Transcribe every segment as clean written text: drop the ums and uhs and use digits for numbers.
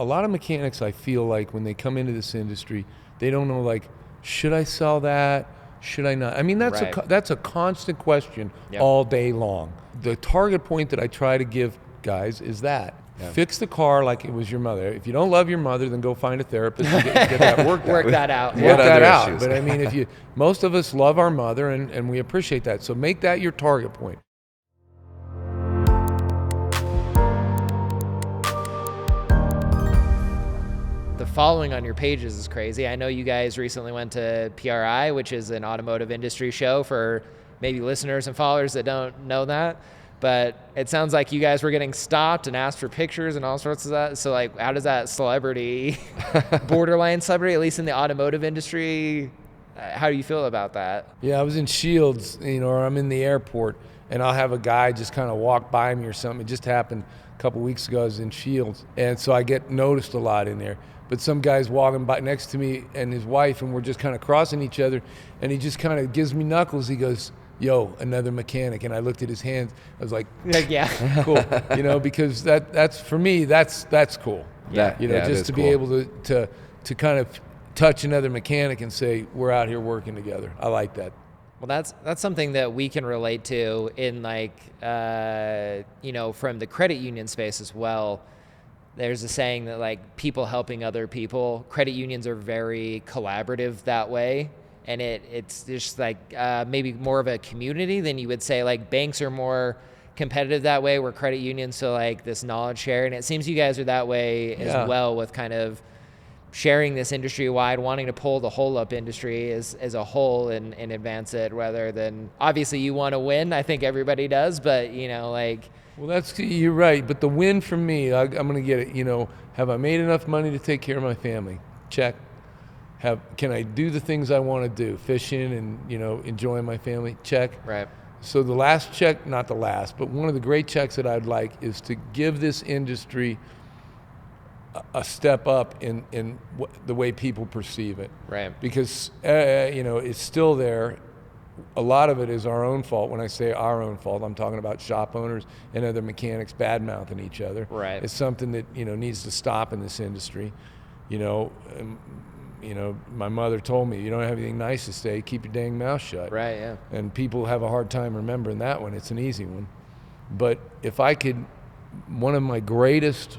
a lot of mechanics, I feel like when they come into this industry, they don't know, like, should I sell that? Should I not? I mean, that's a constant question all day long. The target point that I try to give guys is that. Yeah. Fix the car like it was your mother. If you don't love your mother, then go find a therapist and get that worked out. Work that out. Work that out. But I mean, most of us love our mother and we appreciate that. So make that your target point. The following on your pages is crazy. I know you guys recently went to PRI, which is an automotive industry show for maybe listeners and followers that don't know that. But it sounds like you guys were getting stopped and asked for pictures and all sorts of that. So like, how does that celebrity, borderline celebrity, at least in the automotive industry, how do you feel about that? Yeah, I was in Shields, or I'm in the airport, and I'll have a guy just kind of walk by me or something. It just happened a couple weeks ago. I was in Shields, and so I get noticed a lot in there. But some guy's walking by next to me and his wife, and we're just kind of crossing each other, and he just kind of gives me knuckles. He goes, "Yo, another mechanic." And I looked at his hands. I was like, yeah, cool. Because that's for me, that's cool. Yeah. Just to be able to kind of touch another mechanic and say, we're out here working together. I like that. Well, that's something that we can relate to in from the credit union space as well. There's a saying that like people helping other people, credit unions are very collaborative that way. And it's just like maybe more of a community than you would say. Like banks are more competitive that way, where credit unions, so like this knowledge share. And it seems you guys are that way as well, with kind of sharing this industry wide, wanting to pull the whole up industry as a whole and advance it, rather than, obviously you want to win. I think everybody does, but Well, you're right. But the win for me, I'm going to get it. Have I made enough money to take care of my family? Check. Can I do the things I want to do? Fishing and, enjoying my family? Check. Right. So the last check, not the last, but one of the great checks that I'd like is to give this industry a step up in the way people perceive it. Right. Because, it's still there. A lot of it is our own fault. When I say our own fault, I'm talking about shop owners and other mechanics bad-mouthing each other. Right. It's something that, needs to stop in this industry. My mother told me, you don't have anything nice to say, keep your dang mouth shut. Right, yeah. And people have a hard time remembering that one. It's an easy one. But if I could, one of my greatest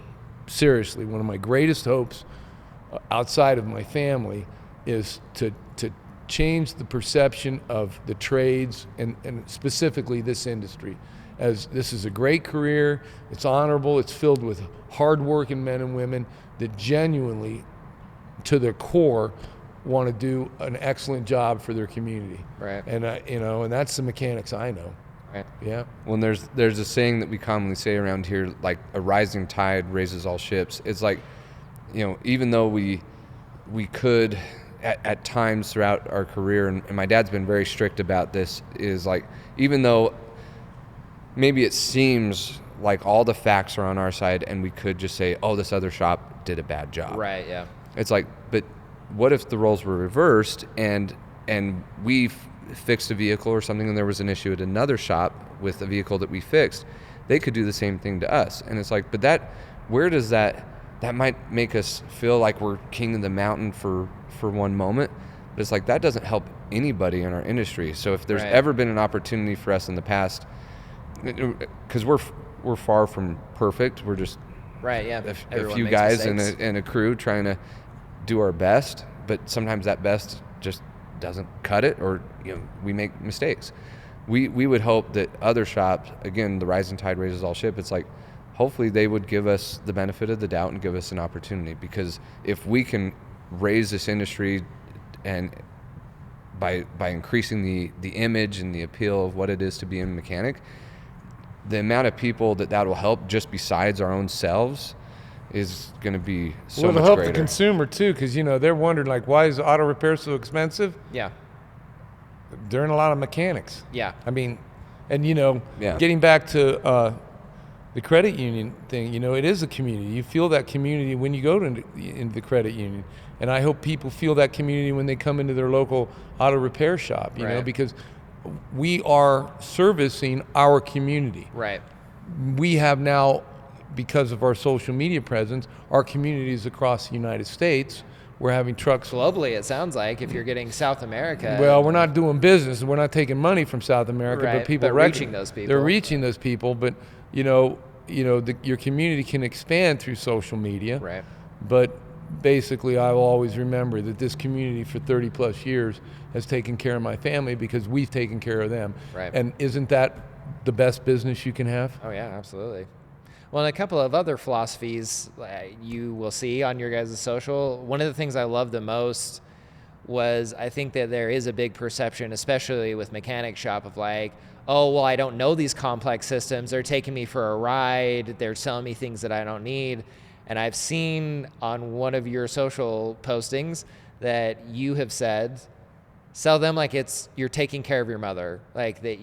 hopes outside of my family is to change the perception of the trades and specifically this industry. As this is a great career, it's honorable, it's filled with hardworking men and women that genuinely, to their core, want to do an excellent job for their community. Right. And and that's the mechanics I know. Right. Yeah. Well, there's a saying that we commonly say around here, like a rising tide raises all ships. It's like, even though we could at times throughout our career, and my dad's been very strict about this, is like, even though maybe it seems like all the facts are on our side and we could just say, oh, this other shop did a bad job. Right, yeah. It's like, but what if the roles were reversed and we fixed a vehicle or something and there was an issue at another shop with a vehicle that we fixed? They could do the same thing to us. And it's like, but where does that might make us feel like we're king of the mountain for one moment, but it's like that doesn't help anybody in our industry. So if there's ever been an opportunity for us in the past, because we're far from perfect, we're just a few guys in a crew trying to do our best, but sometimes that best just doesn't cut it, or we make mistakes. We would hope that other shops, again, the rising tide raises all ship. It's like, hopefully they would give us the benefit of the doubt and give us an opportunity, because if we can raise this industry and by increasing the image and the appeal of what it is to be a mechanic, the amount of people that will help just besides our own selves is going to be so much greater. It'll help the consumer too, because they're wondering, like, why is auto repair so expensive? Yeah. There aren't a lot of mechanics. Yeah. I mean, and getting back to the credit union thing, it is a community. You feel that community when you go into the credit union. And I hope people feel that community when they come into their local auto repair shop, you know, because we are servicing our community. Right. We have now because of our social media presence, our communities across the United States, we're having trucks. Globally, it sounds like, if you're getting South America. Well, we're not doing business. We're not taking money from South America, Right, but people but reaching those people. They're reaching those people, but your community can expand through social media. Right. But basically, I will always remember that this community for 30 plus years has taken care of my family because we've taken care of them. Right. And isn't that the best business you can have? Oh yeah, absolutely. Well, and a couple of other philosophies you will see on your guys' social. One of the things I love the most was I think that there is a big perception, especially with mechanic shop, of like, oh, well, I don't know these complex systems. They're taking me for a ride. They're selling me things that I don't need. And I've seen on one of your social postings that you have said, sell them like you're taking care of your mother, like that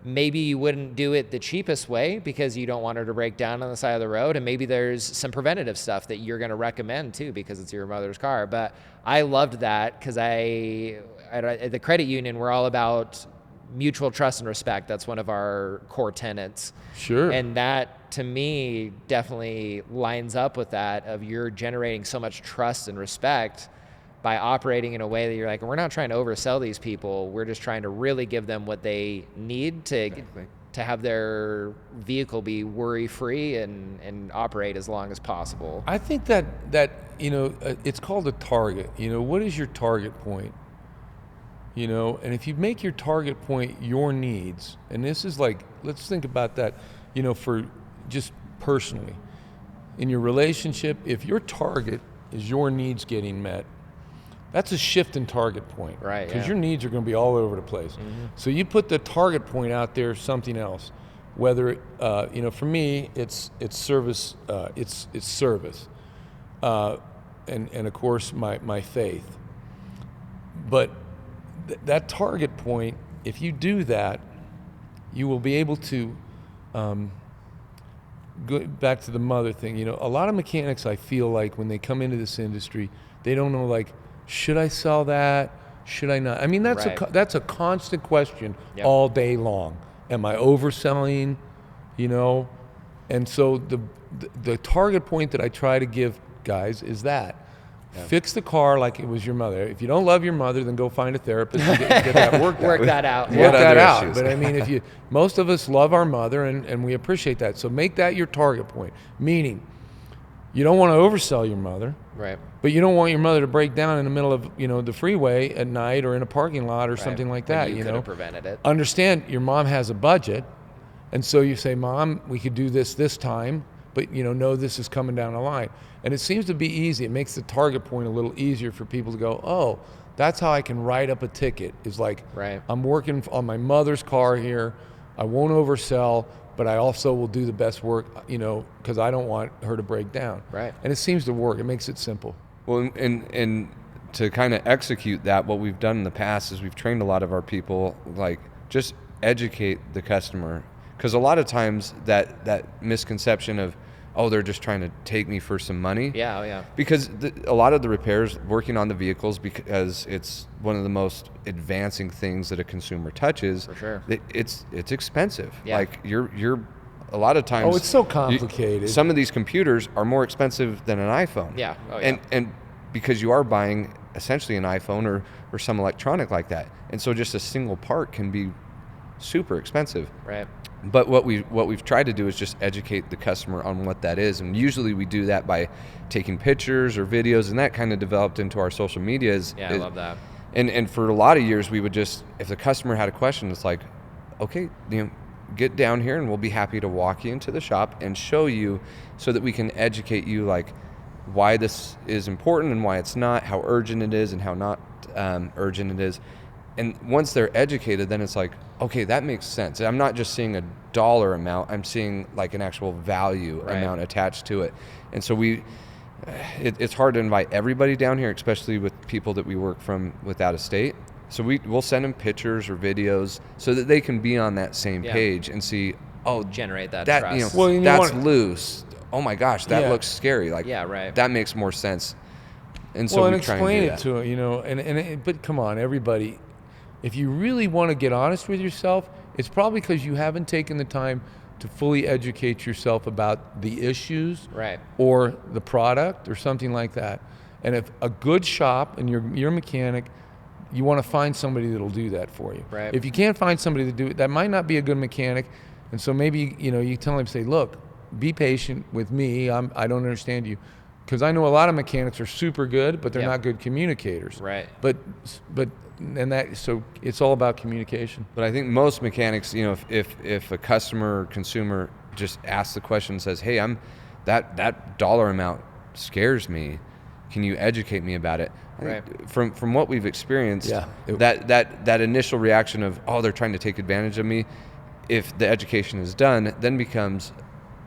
maybe you wouldn't do it the cheapest way because you don't want her to break down on the side of the road. And maybe there's some preventative stuff that you're going to recommend too, because it's your mother's car. But I loved that because at the credit union, we're all about mutual trust and respect. That's one of our core tenets. Sure. And that, to me, definitely lines up with that of you're generating so much trust and respect by operating in a way that you're like, we're not trying to oversell these people. We're just trying to really give them what they need to have their vehicle be worry-free and operate as long as possible. I think that it's called a target. What is your target point? And if you make your target point your needs, and this is like, let's think about that, for just personally. In your relationship, if your target is your needs getting met, that's a shift in target point. Right. Because your needs are going to be all over the place. Mm-hmm. So you put the target point out there, something else. Whether, for me, it's service, it's service. And of course, my faith. But that target point, if you do that, you will be able to go back to the mother thing. A lot of mechanics, I feel like, when they come into this industry, they don't know, like, should I sell that? Should I not? I mean, that's a constant question all day long. Am I overselling? And so the target point that I try to give guys is that. Yeah. Fix the car like it was your mother. If you don't love your mother, then go find a therapist and get that worked out. Work that out. Work that out. But I mean, most of us love our mother and we appreciate that. So make that your target point. Meaning, you don't want to oversell your mother. Right. But you don't want your mother to break down in the middle of, the freeway at night or in a parking lot or something like that. You could have prevented it. Understand your mom has a budget. And so you say, Mom, we could do this time, but know this is coming down the line. And it seems to be easy. It makes the target point a little easier for people to go, oh, that's how I can write up a ticket. Is like, I'm working on my mother's car here. I won't oversell, but I also will do the best work, because I don't want her to break down. Right. And it seems to work. It makes it simple. Well, and to kind of execute that, what we've done in the past is we've trained a lot of our people, like, just educate the customer. Because a lot of times that misconception of, oh, they're just trying to take me for some money. Yeah, oh yeah. Because a lot of the repairs, working on the vehicles, because it's one of the most advancing things that a consumer touches. For sure. It's expensive. Yeah. Like you're a lot of times. Oh, it's so complicated. Some of these computers are more expensive than an iPhone. Yeah. Oh yeah. And because you are buying essentially an iPhone or some electronic like that, and so just a single part can be super expensive. Right. But what we've tried to do is just educate the customer on what that is, and usually we do that by taking pictures or videos, and that kind of developed into our social medias. Yeah, I love that. And for a lot of years, we would just, if the customer had a question, it's like, okay, get down here, and we'll be happy to walk you into the shop and show you, so that we can educate you, like, why this is important and why it's not, how urgent it is and how not urgent it is. And once they're educated, then it's like, okay, that makes sense. I'm not just seeing a dollar amount, I'm seeing like an actual value amount attached to it. And so it's hard to invite everybody down here, especially with people that we work with out of state. So we'll send them pictures or videos so that they can be on that same page and see, oh, generate that trust. That's loose. Oh my gosh, that looks scary. Like, that makes more sense. And so we try and explain it to them, but come on, everybody. If you really want to get honest with yourself, it's probably because you haven't taken the time to fully educate yourself about the issues Right. or the product or something like that. And if a good shop and you're a mechanic, you want to find somebody that'll do that for you. Right. If you can't find somebody to do it, that might not be a good mechanic. And so maybe, you tell them, say, look, be patient with me. I don't understand you. Because I know a lot of mechanics are super good, but they're Yep. not good communicators. Right. So it's all about communication. But I think most mechanics, if a customer or consumer just asks the question and says, "Hey, that dollar amount scares me. Can you educate me about it?" I think from what we've experienced, Yeah. that initial reaction of, "Oh, they're trying to take advantage of me," if the education is done, then becomes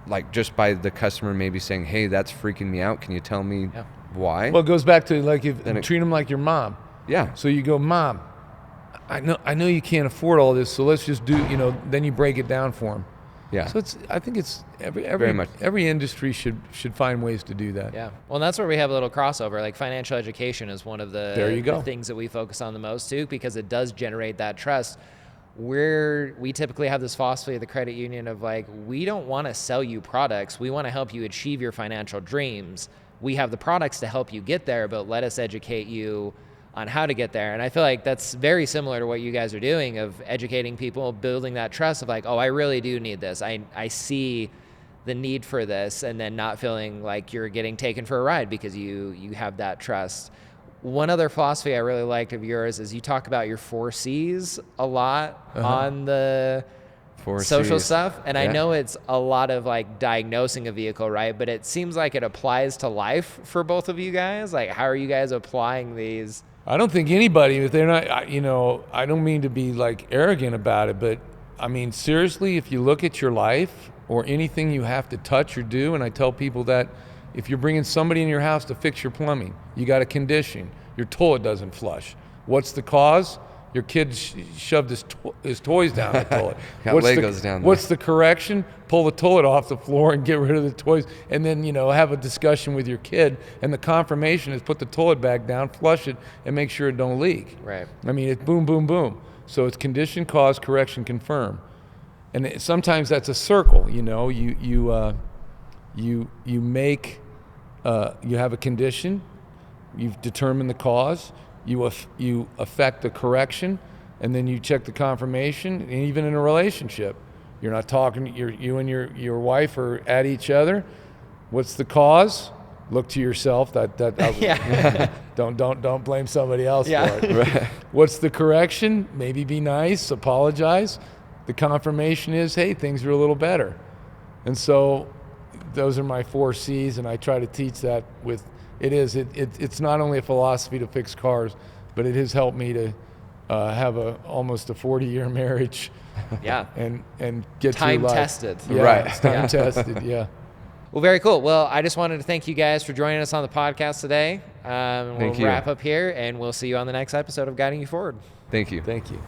like just by the customer maybe saying, "Hey, that's freaking me out. Can you tell me why?" Well, it goes back to like if Then it- treat them like your mom. Yeah. So you go, Mom, I know you can't afford all this, so let's just do, then you break it down for them. Yeah. So I think it's Very much. every industry should find ways to do that. Yeah. Well, and that's where we have a little crossover. Like financial education is one of There you the go. things that we focus on the most too, because it does generate that trust. We typically have this philosophy of the credit union of like, we don't want to sell you products. We want to help you achieve your financial dreams. We have the products to help you get there, but let us educate you on how to get there. And I feel like that's very similar to what you guys are doing of educating people, building that trust of like, oh, I really do need this. I see the need for this, and then not feeling like you're getting taken for a ride because you have that trust. One other philosophy I really liked of yours is you talk about your 4 C's a lot on the 4 social Cs. stuff. And I Yeah. know it's a lot of like diagnosing a vehicle, right? But it seems like it applies to life for both of you guys. Like, how are you guys applying these? I don't think anybody, if they're not, I don't mean to be like arrogant about it, but I mean, seriously, if you look at your life or anything you have to touch or do, and I tell people that if you're bringing somebody in your house to fix your plumbing, you got a condition, your toilet doesn't flush. What's the cause? Your kid shoved his toys down the toilet. Got Legos down there. What's the correction? Pull the toilet off the floor and get rid of the toys, and then have a discussion with your kid. And the confirmation is put the toilet back down, flush it, and make sure it don't leak. Right. I mean, it's boom, boom, boom. So it's condition, cause, correction, confirm, and sometimes that's a circle. You make you have a condition, you've determined the cause. You affect the correction, and then you check the confirmation. And even in a relationship, you're not talking. You and your wife are at each other. What's the cause? Look to yourself. Yeah. Don't blame somebody else Yeah. for it. Right. What's the correction? Maybe be nice, apologize. The confirmation is, hey, things are a little better. And so, those are my 4 C's, and I try to teach that with. It's not only a philosophy to fix cars, but it has helped me to have almost a 40-year marriage. Yeah. and get Time through life. tested. Yeah, Right. It's time Yeah. tested. Yeah. Well, very cool. Well, I just wanted to thank you guys for joining us on the podcast today. We'll Thank you. wrap up here, and we'll see you on the next episode of Guiding You Forward. Thank you. Thank you.